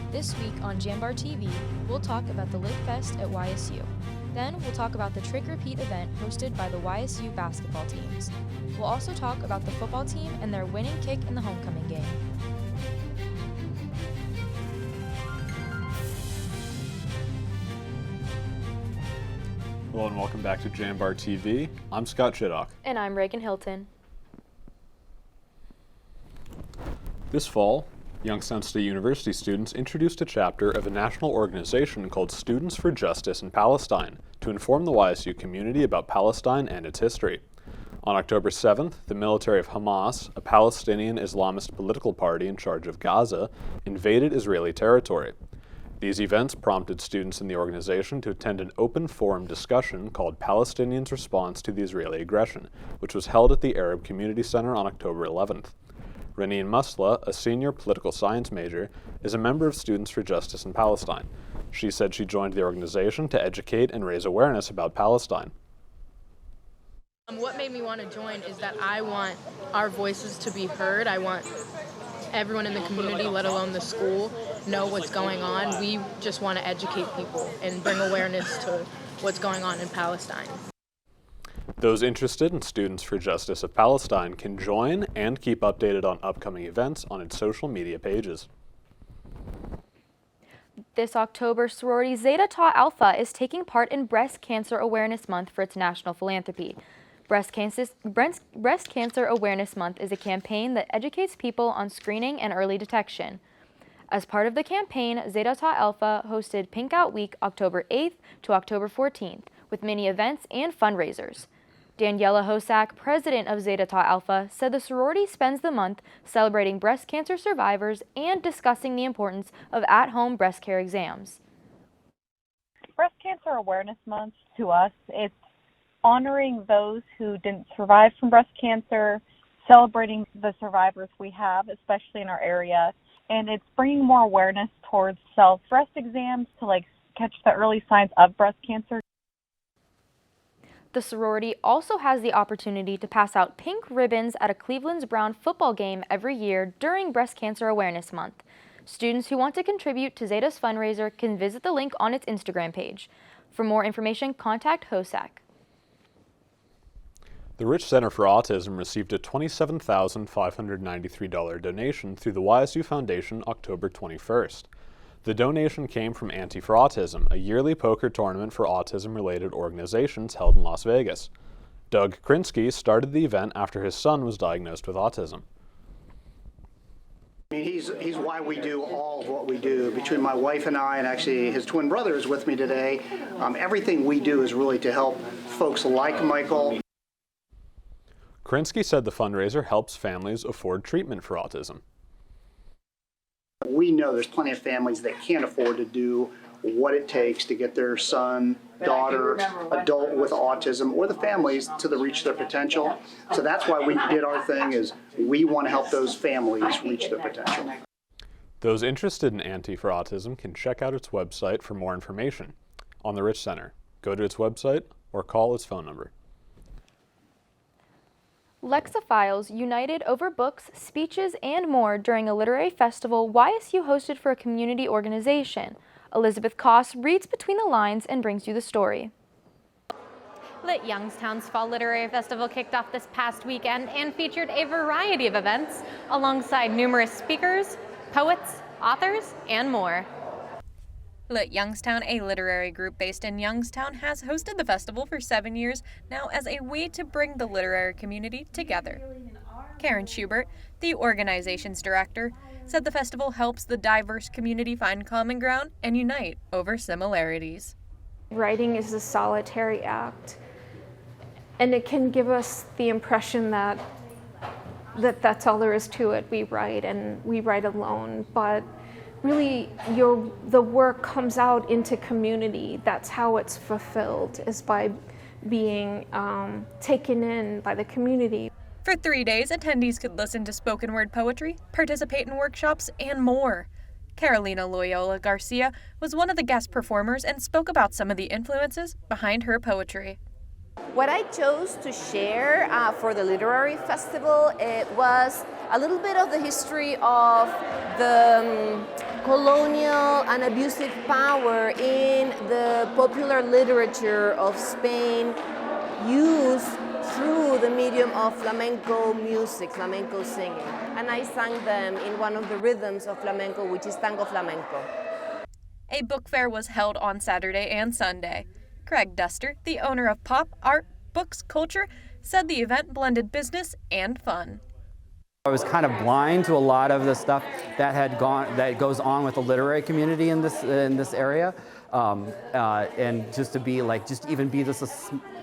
This week on JambarTV, we'll talk about the Lit Fest at YSU. Then we'll talk about the Trick or Treat event hosted by the YSU basketball teams. We'll also talk about the football team and their winning kick in the homecoming game. Hello and welcome back to JambarTV. I'm Scott Chiddock. And I'm Reagan Hilton. This fall, Youngstown State University students introduced a chapter of a national organization called Students for Justice in Palestine to inform the YSU community about Palestine and its history. On October 7th, the military of Hamas, a Palestinian Islamist political party in charge of Gaza, invaded Israeli territory. These events prompted students in the organization to attend an open forum discussion called Palestinians' Response to the Israeli Aggression, which was held at the Arab Community Center on October 11th. Reneen Musla, a senior political science major, is a member of Students for Justice in Palestine. She said she joined the organization to educate and raise awareness about Palestine. What made me want to join is that I want our voices to be heard. I want everyone in the community, let alone the school, know what's going on. We just want to educate people and bring awareness to what's going on in Palestine. Those interested in Students for Justice of Palestine can join and keep updated on upcoming events on its social media pages. This October, sorority Zeta Tau Alpha is taking part in Breast Cancer Awareness Month for its national philanthropy. Breast Cancer Awareness Month is a campaign that educates people on screening and early detection. As part of the campaign, Zeta Tau Alpha hosted Pink Out Week October 8th to October 14th with many events and fundraisers. Daniela Hosak, president of Zeta Tau Alpha, said the sorority spends the month celebrating breast cancer survivors and discussing the importance of at-home breast care exams. Breast Cancer Awareness Month, to us, it's honoring those who didn't survive from breast cancer, celebrating the survivors we have, especially in our area, and it's bringing more awareness towards breast exams to catch the early signs of breast cancer. The sorority also has the opportunity to pass out pink ribbons at a Cleveland's Brown football game every year during Breast Cancer Awareness Month. Students who want to contribute to Zeta's fundraiser can visit the link on its Instagram page. For more information, contact Hosak. The Rich Center for Autism received a $27,593 donation through the YSU Foundation October 21st. The donation came from Ante for Autism, a yearly poker tournament for autism-related organizations held in Las Vegas. Doug Krinsky started the event after his son was diagnosed with autism. I mean, he's why we do all of what we do. Between my wife and I, and actually his twin brother is with me today, everything we do is really to help folks like Michael. Krinsky said the fundraiser helps families afford treatment for autism. We know there's plenty of families that can't afford to do what it takes to get their son, daughter, adult with autism, or the families to reach their potential. So that's why we did our thing, is we want to help those families reach their potential. Those interested in Ante for Autism can check out its website for more information on the Rich Center. Go to its website or call its phone number. Lexophiles united over books, speeches, and more during a literary festival YSU hosted for a community organization. Elizabeth Koss reads between the lines and brings you the story. Lit Youngstown's Fall Literary Festival kicked off this past weekend and featured a variety of events alongside numerous speakers, poets, authors, and more. Lit Youngstown, a literary group based in Youngstown, has hosted the festival for 7 years now as a way to bring the literary community together. Karen Schubert, the organization's director, said the festival helps the diverse community find common ground and unite over similarities. Writing is a solitary act, and it can give us the impression that that's all there is to it. We write, and we write alone, but really the work comes out into community. That's how it's fulfilled, is by being taken in by the community. For 3 days, attendees could listen to spoken word poetry, participate in workshops, and more. Carolina Loyola Garcia was one of the guest performers and spoke about some of the influences behind her poetry. What I chose to share for the literary festival, it was a little bit of the history of the colonial and abusive power in the popular literature of Spain used through the medium of flamenco music, flamenco singing. And I sang them in one of the rhythms of flamenco, which is tango flamenco. A book fair was held on Saturday and Sunday. Craig Duster, the owner of Pop, Art, Books, Culture, said the event blended business and fun. I was kind of blind to a lot of the stuff that goes on with the literary community in this area, and just to be like, just even be this a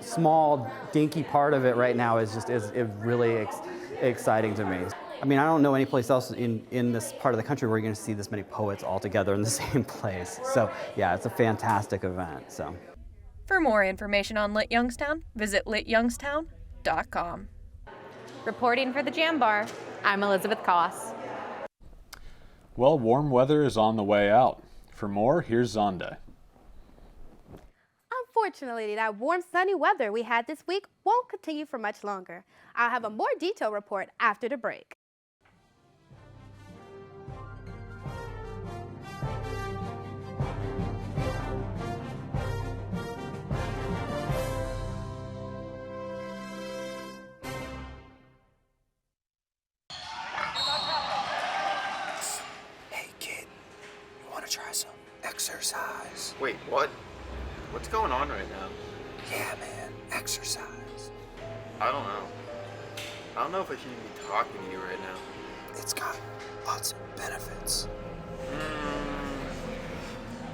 small dinky part of it right now is really exciting to me. I mean, I don't know any place else in this part of the country where you're going to see this many poets all together in the same place. So yeah, it's a fantastic event. So. For more information on Lit Youngstown, visit lityoungstown.com. Reporting for the Jambar, I'm Elizabeth Koss. Well, warm weather is on the way out. For more, here's Zonde. Unfortunately, that warm, sunny weather we had this week won't continue for much longer. I'll have a more detailed report after the break. Try some exercise. Wait, what? What's going on right now? Yeah, man, exercise. I don't know. I don't know if I should even be talking to you right now. It's got lots of benefits.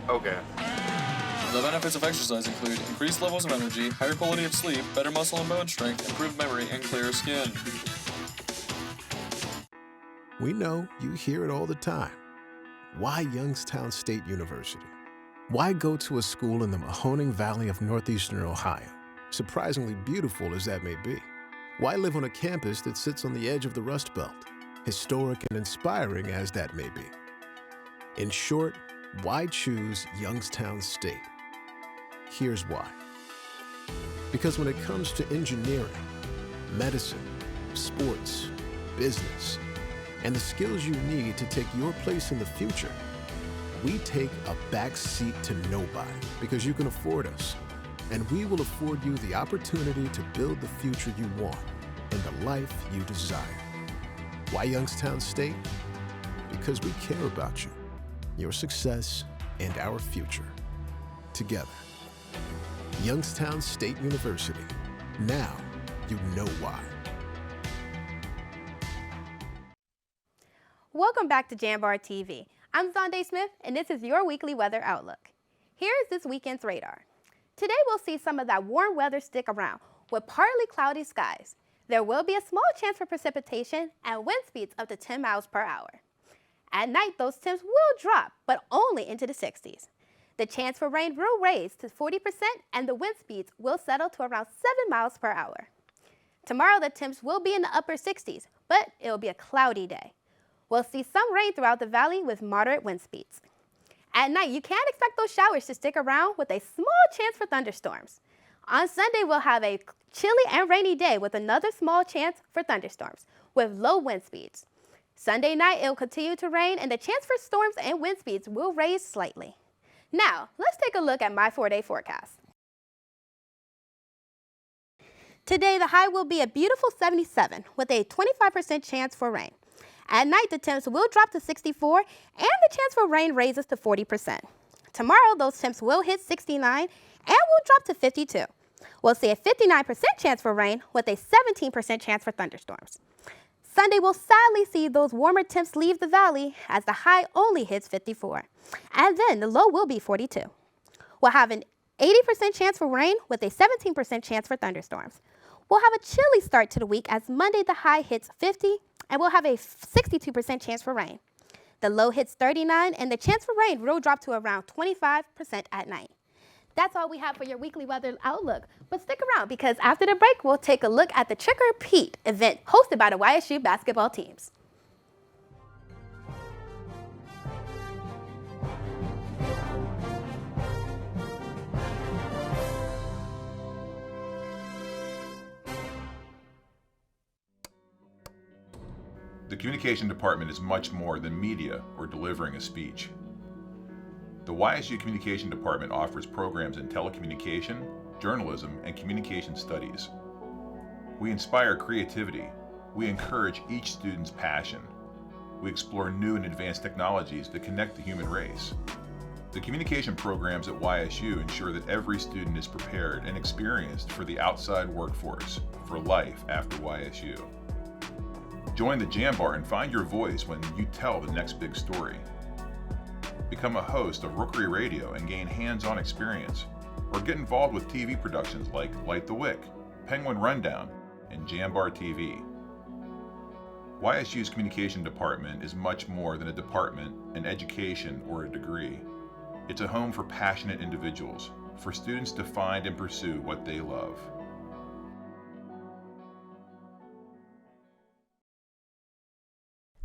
Okay. The benefits of exercise include increased levels of energy, higher quality of sleep, better muscle and bone strength, improved memory, and clearer skin. We know you hear it all the time. Why Youngstown State University? Why go to a school in the Mahoning Valley of northeastern Ohio, surprisingly beautiful as that may be? Why live on a campus that sits on the edge of the Rust Belt, historic and inspiring as that may be? In short, why choose Youngstown State? Here's why. Because when it comes to engineering, medicine, sports, business, and the skills you need to take your place in the future, we take a back seat to nobody because you can afford us. And we will afford you the opportunity to build the future you want and the life you desire. Why Youngstown State? Because we care about you, your success, and our future. Together. Youngstown State University. Now you know why. Welcome back to JambarTV. I'm Zonde Smith, and this is your weekly weather outlook. Here's this weekend's radar. Today we'll see some of that warm weather stick around with partly cloudy skies. There will be a small chance for precipitation and wind speeds up to 10 miles per hour. At night, those temps will drop, but only into the 60s. The chance for rain will raise to 40%, and the wind speeds will settle to around 7 miles per hour. Tomorrow, the temps will be in the upper 60s, but it will be a cloudy day. We'll see some rain throughout the valley with moderate wind speeds. At night, you can expect those showers to stick around with a small chance for thunderstorms. On Sunday, we'll have a chilly and rainy day with another small chance for thunderstorms with low wind speeds. Sunday night, it will continue to rain, and the chance for storms and wind speeds will raise slightly. Now, let's take a look at my 4-day forecast. Today, the high will be a beautiful 77 with a 25% chance for rain. At night, the temps will drop to 64, and the chance for rain raises to 40%. Tomorrow, those temps will hit 69 and will drop to 52. We'll see a 59% chance for rain with a 17% chance for thunderstorms. Sunday will sadly see those warmer temps leave the valley as the high only hits 54. And then the low will be 42. We'll have an 80% chance for rain with a 17% chance for thunderstorms. We'll have a chilly start to the week as Monday the high hits 50 and we'll have a 62% chance for rain. The low hits 39 and the chance for rain will drop to around 25% at night. That's all we have for your weekly weather outlook. But stick around because after the break, we'll take a look at the Trick or Treat event hosted by the YSU basketball teams. The communication department is much more than media or delivering a speech. The YSU Communication Department offers programs in telecommunication, journalism, and communication studies. We inspire creativity. We encourage each student's passion. We explore new and advanced technologies that connect the human race. The communication programs at YSU ensure that every student is prepared and experienced for the outside workforce, for life after YSU. Join the Jambar and find your voice when you tell the next big story. Become a host of Rookery Radio and gain hands-on experience, or get involved with TV productions like Light the Wick, Penguin Rundown, and JambarTV. YSU's communication department is much more than a department, an education, or a degree. It's a home for passionate individuals, for students to find and pursue what they love.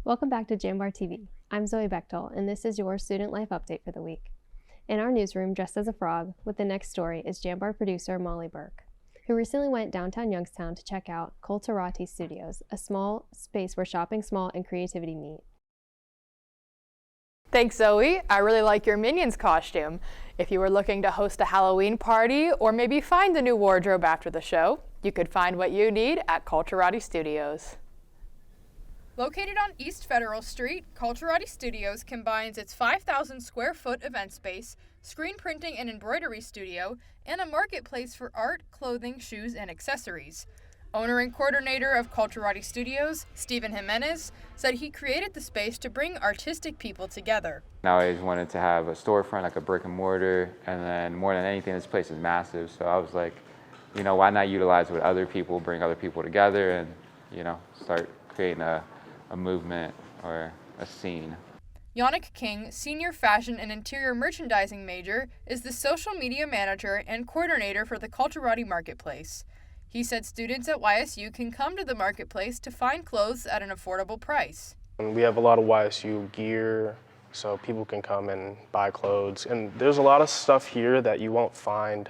Welcome back to JambarTV. I'm Zoe Bechtel, and this is your student life update for the week. In our newsroom, dressed as a frog, with the next story is Jambar producer Molly Burke, who recently went downtown Youngstown to check out Culturatistudios, a small space where shopping small and creativity meet. Thanks, Zoe. I really like your Minions costume. If you were looking to host a Halloween party or maybe find a new wardrobe after the show, you could find what you need at Culturatistudios. Located on East Federal Street, culturatistudios combines its 5,000 square foot event space, screen printing and embroidery studio, and a marketplace for art, clothing, shoes, and accessories. Owner and coordinator of Culturatistudios, Stephen Jimenez, said he created the space to bring artistic people together. I always wanted to have a storefront, like a brick and mortar, and then more than anything, this place is massive, so I was like, you know, why not utilize what other people, bring other people together and, you know, start creating a movement or a scene. Yannick King, senior fashion and interior merchandising major, is the social media manager and coordinator for the Culturati Marketplace. He said students at YSU can come to the marketplace to find clothes at an affordable price. We have a lot of YSU gear, so people can come and buy clothes. And there's a lot of stuff here that you won't find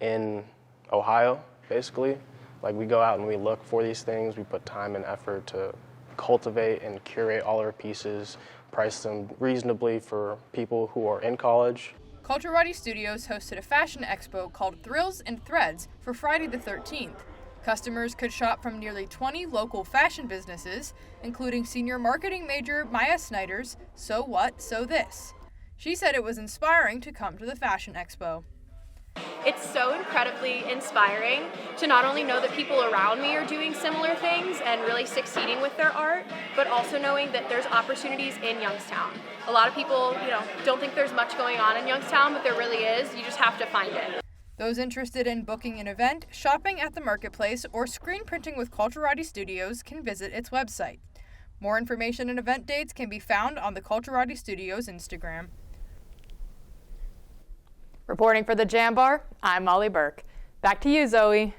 in Ohio, basically. Like, we go out and we look for these things. We put time and effort to cultivate and curate all our pieces, price them reasonably for people who are in college. Culturatistudios hosted a fashion expo called Thrills and Threads for Friday the 13th. Customers could shop from nearly 20 local fashion businesses, including senior marketing major Maya Snyder's So What, So This. She said it was inspiring to come to the fashion expo. It's so incredibly inspiring to not only know that people around me are doing similar things and really succeeding with their art, but also knowing that there's opportunities in Youngstown. A lot of people, don't think there's much going on in Youngstown, but there really is. You just have to find it. Those interested in booking an event, shopping at the marketplace, or screen printing with Culturatistudios can visit its website. More information and event dates can be found on the Culturatistudios Instagram. Reporting for the Jambar, I'm Molly Burke. Back to you, Zoe.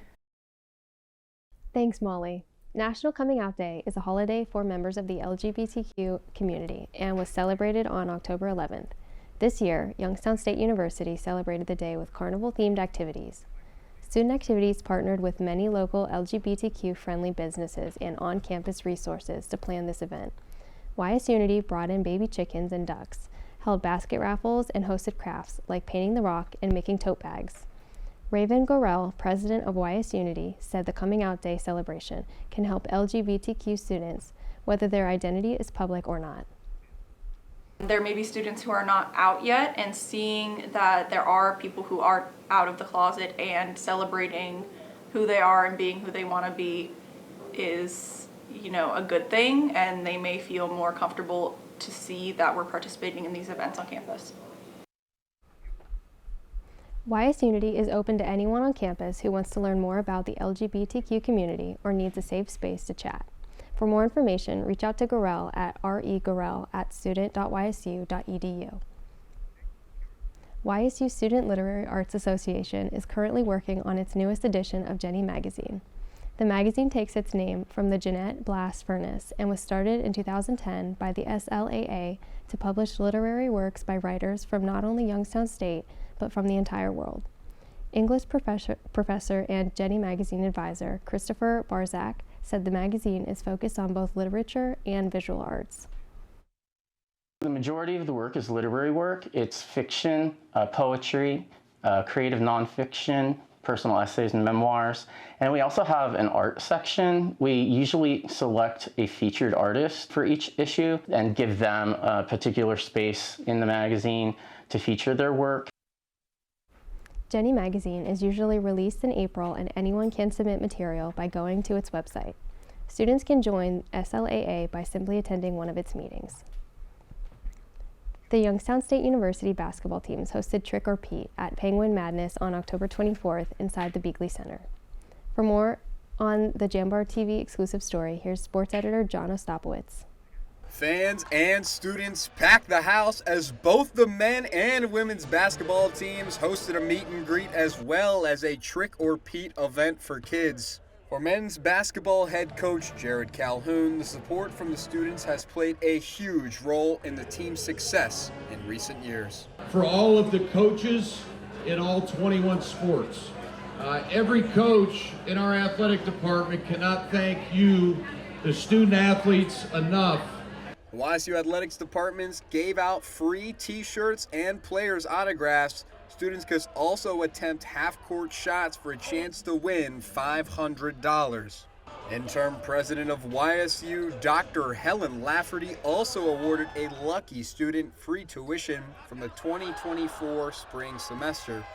Thanks, Molly. National Coming Out Day is a holiday for members of the LGBTQ community and was celebrated on October 11th. This year, Youngstown State University celebrated the day with carnival-themed activities. Student activities partnered with many local LGBTQ-friendly businesses and on-campus resources to plan this event. YS Unity brought in baby chickens and ducks, held basket raffles, and hosted crafts like painting the rock and making tote bags. Raven Gorell, president of YS Unity, said the Coming Out Day celebration can help LGBTQ students, whether their identity is public or not. There may be students who are not out yet, and seeing that there are people who are out of the closet and celebrating who they are and being who they want to be is, a good thing, and they may feel more comfortable to see that we're participating in these events on campus. YS Unity is open to anyone on campus who wants to learn more about the LGBTQ community or needs a safe space to chat. For more information, reach out to Gorell at regorell@student.ysu.edu. YSU Student Literary Arts Association is currently working on its newest edition of Jenny magazine. The magazine takes its name from the Jeanette Blast Furnace and was started in 2010 by the SLAA to publish literary works by writers from not only Youngstown State, but from the entire world. English professor and Jenny Magazine advisor Christopher Barzak said the magazine is focused on both literature and visual arts. The majority of the work is literary work. It's fiction, poetry, creative nonfiction, personal essays and memoirs. And we also have an art section. We usually select a featured artist for each issue and give them a particular space in the magazine to feature their work. Jenny Magazine is usually released in April, and anyone can submit material by going to its website. Students can join SLAA by simply attending one of its meetings. The Youngstown State University basketball teams hosted Trick or Pete at Penguin Madness on October 24th inside the Beagley Center. For more on the JambarTV exclusive story, here's sports editor John Ostapowicz. Fans and students packed the house as both the men and women's basketball teams hosted a meet and greet as well as a Trick or Pete event for kids. For men's basketball head coach Jared Calhoun, the support from the students has played a huge role in the team's success in recent years. For all of the coaches in all 21 sports, every coach in our athletic department cannot thank you, the student athletes, enough. The YSU Athletics departments gave out free t-shirts and players' autographs. Students could also attempt half-court shots for a chance to win $500. Interim president of YSU, Dr. Helen Lafferty, also awarded a lucky student free tuition from the 2024 spring semester.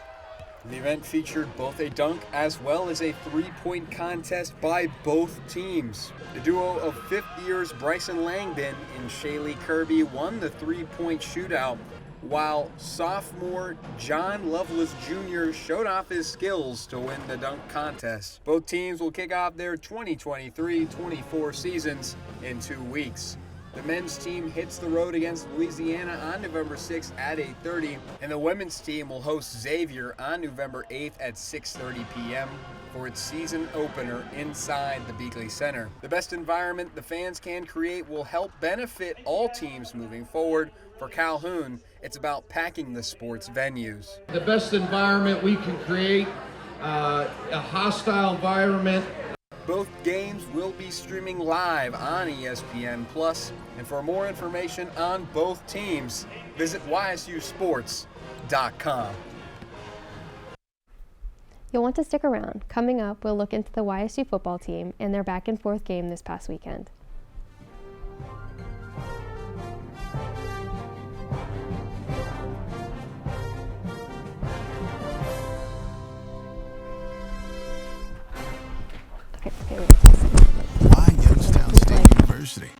The event featured both a dunk as well as a three-point contest by both teams. The duo of fifth years Bryson Langdon and Shaylee Kirby won the three-point shootout, while sophomore John Lovelace Jr. showed off his skills to win the dunk contest. Both teams will kick off their 2023-24 seasons in 2 weeks. The men's team hits the road against Louisiana on November 6th at 8:30, and the women's team will host Xavier on November 8th at 6:30 p.m. for its season opener inside the Beagley Center. The best environment the fans can create will help benefit all teams moving forward. For Calhoun, it's about packing the sports venues. The best environment we can create, a hostile environment. Both games will be streaming live on ESPN+, and for more information on both teams, visit ysusports.com. You'll want to stick around. Coming up, we'll look into the YSU football team and their back and forth game this past weekend. Why Youngstown State University?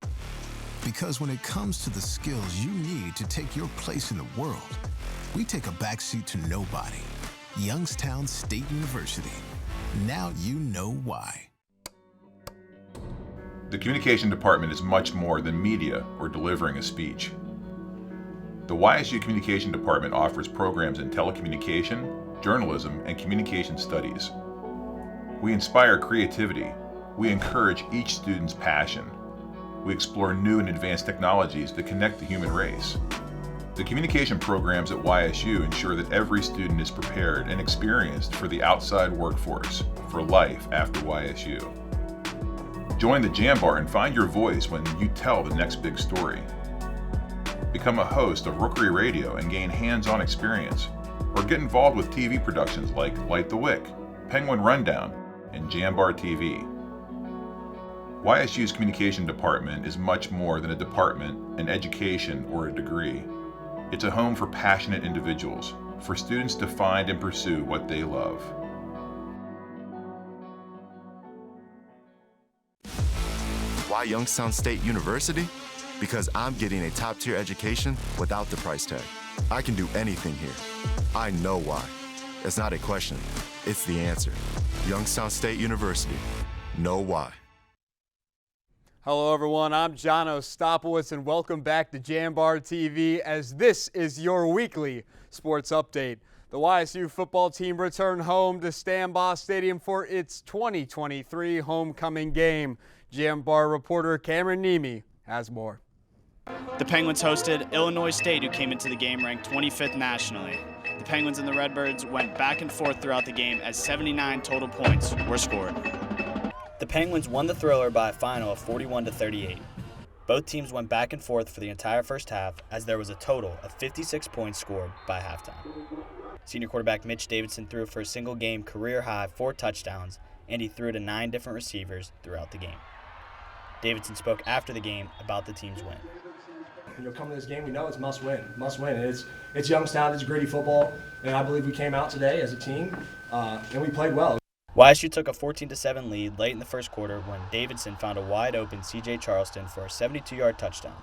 Because when it comes to the skills you need to take your place in the world, we take a backseat to nobody. Youngstown State University. Now you know why. The communication department is much more than media or delivering a speech. The YSU Communication Department offers programs in telecommunication, journalism, and communication studies. We inspire creativity. We encourage each student's passion. We explore new and advanced technologies that connect the human race. The communication programs at YSU ensure that every student is prepared and experienced for the outside workforce, for life after YSU. Join the Jambar and find your voice when you tell the next big story. Become a host of Rookery Radio and gain hands-on experience, or get involved with TV productions like Light the Wick, Penguin Rundown, and JambarTV. YSU's communication department is much more than a department, an education, or a degree. It's a home for passionate individuals, for students to find and pursue what they love. Why Youngstown State University? Because I'm getting a top-tier education without the price tag. I can do anything here. I know why. It's not a question, it's the answer. Youngstown State University. Know why. Hello everyone, I'm John Ostapowicz and welcome back to JambarTV as this is your weekly sports update. The YSU football team returned home to Stambaugh Stadium for its 2023 homecoming game. Jambar reporter Cameron Nemi has more. The Penguins hosted Illinois State, who came into the game ranked 25th nationally. The Penguins and the Redbirds went back and forth throughout the game as 79 total points were scored. The Penguins won the thriller by a final of 41-38. Both teams went back and forth for the entire first half as there was a total of 56 points scored by halftime. Senior quarterback Mitch Davidson threw for a single game career-high 4 touchdowns, and he threw to 9 different receivers throughout the game. Davidson spoke after the game about the team's win. Coming to this game, we know it's must win. It's Youngstown, it's gritty football, and I believe we came out today as a team, and we played well. YSU took a 14-7 lead late in the first quarter when Davidson found a wide-open C.J. Charleston for a 72-yard touchdown.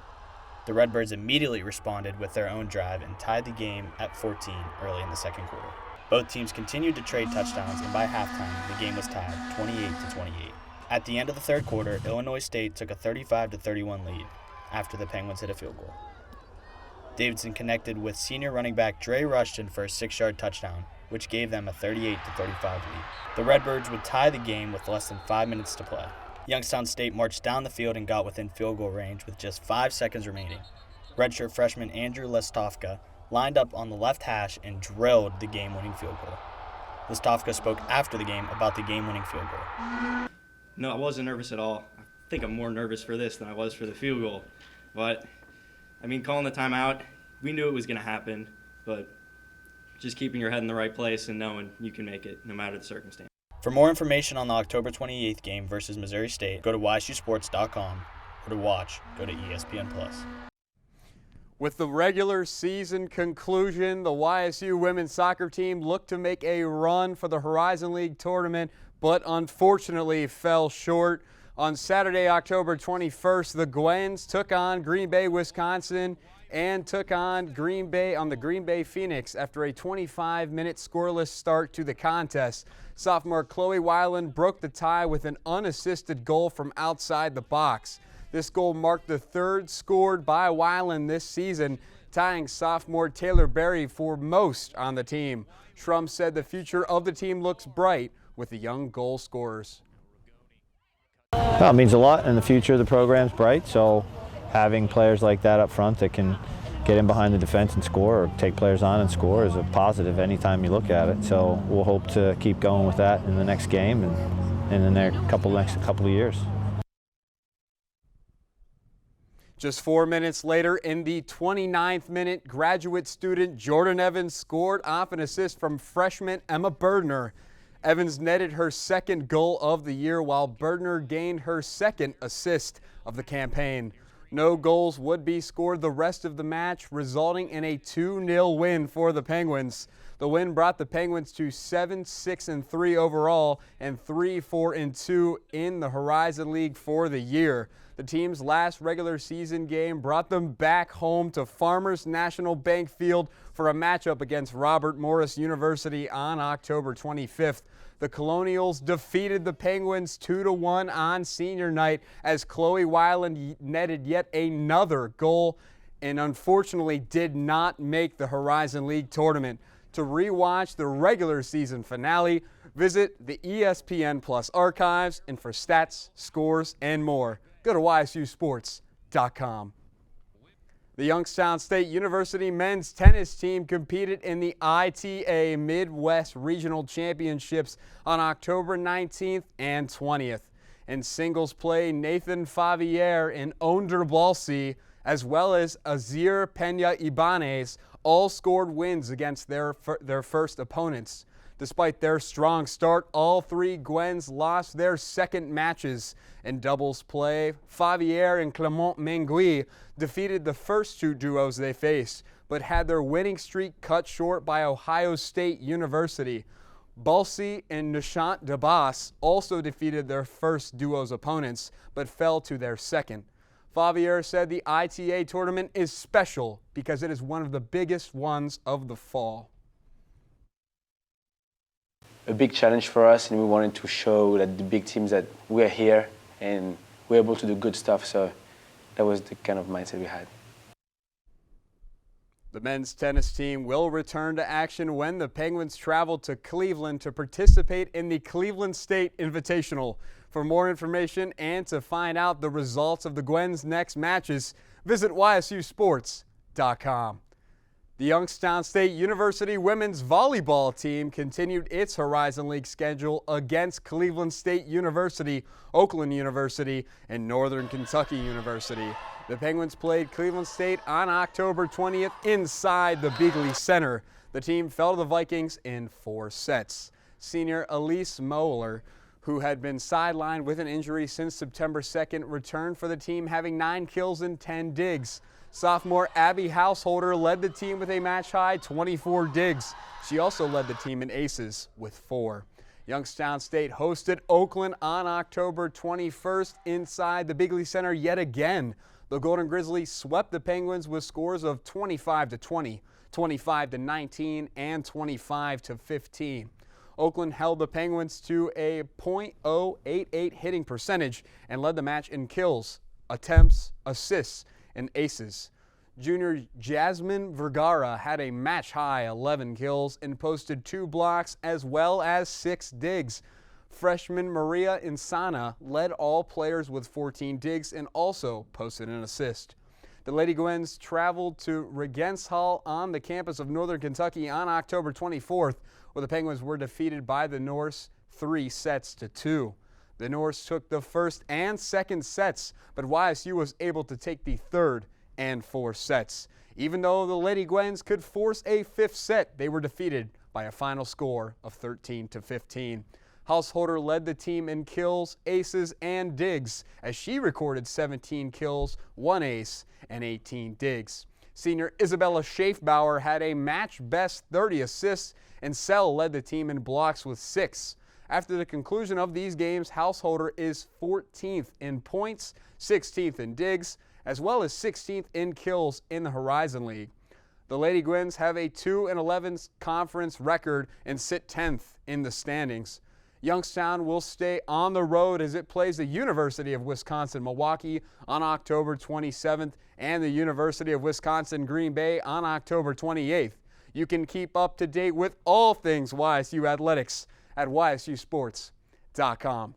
The Redbirds immediately responded with their own drive and tied the game at 14 early in the second quarter. Both teams continued to trade touchdowns, and by halftime, the game was tied 28-28. At the end of the third quarter, Illinois State took a 35-31 lead after the Penguins hit a field goal. Davidson connected with senior running back Dre Rushton for a 6-yard touchdown, which gave them a 38-35 lead. The Redbirds would tie the game with less than 5 minutes to play. Youngstown State marched down the field and got within field goal range with just 5 seconds remaining. Redshirt freshman Andrew Lestovka lined up on the left hash and drilled the game-winning field goal. Lestovka spoke after the game about the game-winning field goal. No, I wasn't nervous at all. I think I'm more nervous for this than I was for the field goal. But, calling the timeout, we knew it was going to happen, but just keeping your head in the right place and knowing you can make it no matter the circumstance. For more information on the October 28th game versus Missouri State, go to ysusports.com, or to watch, go to ESPN+. With the regular season conclusion, the YSU women's soccer team looked to make a run for the Horizon League tournament, but unfortunately fell short. On Saturday, October 21st, the Gwens took on Green Bay, Wisconsin, and took on the Green Bay Phoenix after a 25-minute scoreless start to the contest. Sophomore Chloe Weiland broke the tie with an unassisted goal from outside the box. This goal marked the third scored by Weiland this season, tying sophomore Taylor Berry for most on the team. Schrum said the future of the team looks bright with the young goal scorers. Well, it means a lot, and the future of the program's bright, so having players like that up front that can get in behind the defense and score, or take players on and score, is a positive anytime you look at it. So we'll hope to keep going with that in the next game and in the next couple of years. Just 4 minutes later, in the 29th minute, graduate student Jordan Evans scored off an assist from freshman Emma Berdner. Evans netted her second goal of the year, while Berdner gained her second assist of the campaign. No goals would be scored the rest of the match, resulting in a 2-0 win for the Penguins. The win brought the Penguins to 7-6-3 overall and 3-4-2 in the Horizon League for the year. The team's last regular season game brought them back home to Farmers National Bank Field for a matchup against Robert Morris University on October 25th. The Colonials defeated the Penguins 2-1 on senior night as Chloe Weiland netted yet another goal and unfortunately did not make the Horizon League tournament. To rewatch the regular season finale, visit the ESPN Plus archives, and for stats, scores, and more, go to ysusports.com. The Youngstown State University men's tennis team competed in the ITA Midwest Regional Championships on October 19th and 20th. In singles play, Nathan Favier and Onder Balsi, as well as Azir Pena Ibanez, all scored wins against their first opponents. Despite their strong start, all three Gwens lost their second matches. In doubles play, Favier and Clement Mengui defeated the first two duos they faced, but had their winning streak cut short by Ohio State University. Balsi and Nishant Dabas also defeated their first duo's opponents, but fell to their second. Favier said the ITA tournament is special because it is one of the biggest ones of the fall. A big challenge for us, and we wanted to show that the big teams that we're here and we're able to do good stuff, so that was the kind of mindset we had. The men's tennis team will return to action when the Penguins travel to Cleveland to participate in the Cleveland State Invitational. For more information and to find out the results of the Gwens' next matches, visit ysusports.com. The Youngstown State University women's volleyball team continued its Horizon League schedule against Cleveland State University, Oakland University, and Northern Kentucky University. The Penguins played Cleveland State on October 20th inside the Beagley Center. The team fell to the Vikings in 4 sets. Senior Elise Moeller, who had been sidelined with an injury since September 2nd, returned for the team, having 9 kills and 10 digs. Sophomore Abby Householder led the team with a match-high 24 digs. She also led the team in aces with 4. Youngstown State hosted Oakland on October 21st inside the Beagley Center yet again. The Golden Grizzlies swept the Penguins with scores of 25-20, 25-19, and 25-15. Oakland held the Penguins to a .088 hitting percentage and led the match in kills, attempts, assists, and aces. Junior Jasmine Vergara had a match-high 11 kills and posted 2 blocks as well as 6 digs. Freshman Maria Insana led all players with 14 digs and also posted an assist. The Lady Gwens traveled to Regents Hall on the campus of Northern Kentucky on October 24th, where the Penguins were defeated by the Norse 3-2. The Norse took the first and second sets, but YSU was able to take the third and 4th sets. Even though the Lady Gwens could force a 5th set, they were defeated by a final score of 13-15. Householder led the team in kills, aces, and digs, as she recorded 17 kills, 1 ace, and 18 digs. Senior Isabella Schaefbauer had a match-best 30 assists, and Sell led the team in blocks with 6. After the conclusion of these games, Householder is 14th in points, 16th in digs, as well as 16th in kills in the Horizon League. The Lady Gwens have a 2-11 conference record and sit 10th in the standings. Youngstown will stay on the road as it plays the University of Wisconsin-Milwaukee on October 27th and the University of Wisconsin-Green Bay on October 28th. You can keep up to date with all things YSU athletics at ysusports.com.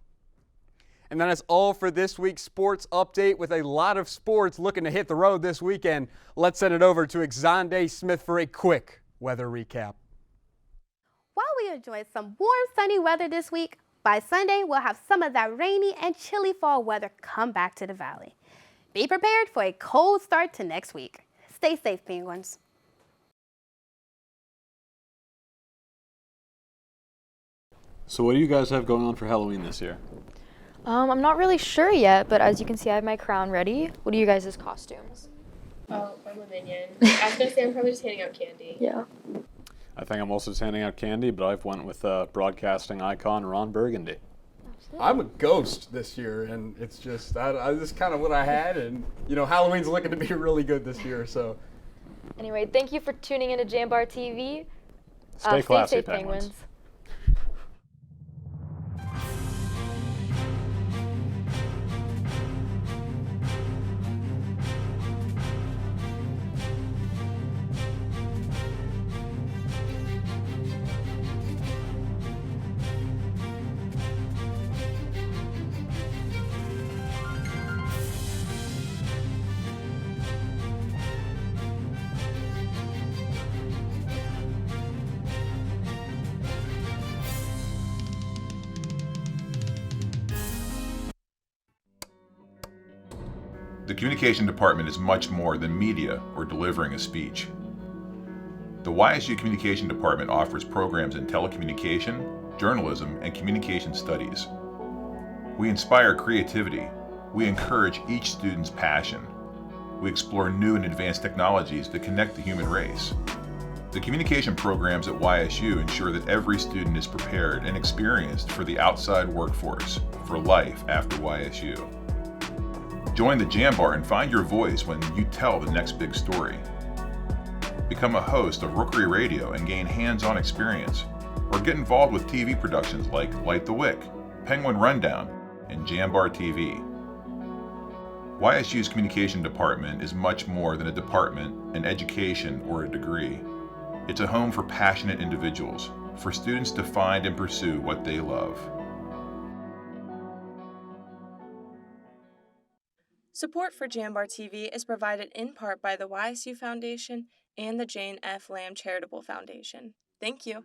And that is all for this week's sports update, with a lot of sports looking to hit the road this weekend. Let's send it over to Xande Smith for a quick weather recap. While we enjoy some warm, sunny weather this week, by Sunday we'll have some of that rainy and chilly fall weather come back to the valley. Be prepared for a cold start to next week. Stay safe, Penguins. So what do you guys have going on for Halloween this year? I'm not really sure yet, but as you can see, I have my crown ready. What are you guys' costumes? Oh, I'm a minion. I was going to say I'm probably just handing out candy. Yeah. I think I'm also just handing out candy, but I've went with broadcasting icon Ron Burgundy. I'm a ghost this year, and it's just, this is kind of what I had, and, you know, Halloween's looking to be really good this year, so. Anyway, thank you for tuning in to JambarTV. Stay classy, safe, Penguins. The communication department is much more than media or delivering a speech. The YSU Communication Department offers programs in telecommunication, journalism, and communication studies. We inspire creativity. We encourage each student's passion. We explore new and advanced technologies that connect the human race. The communication programs at YSU ensure that every student is prepared and experienced for the outside workforce, for life after YSU. Join the Jambar and find your voice when you tell the next big story. Become a host of Rookery Radio and gain hands-on experience, or get involved with TV productions like Light the Wick, Penguin Rundown, and JambarTV. YSU's communication department is much more than a department, an education, or a degree. It's a home for passionate individuals, for students to find and pursue what they love. Support for Jambar TV is provided in part by the YSU Foundation and the Jane F. Lamb Charitable Foundation. Thank you.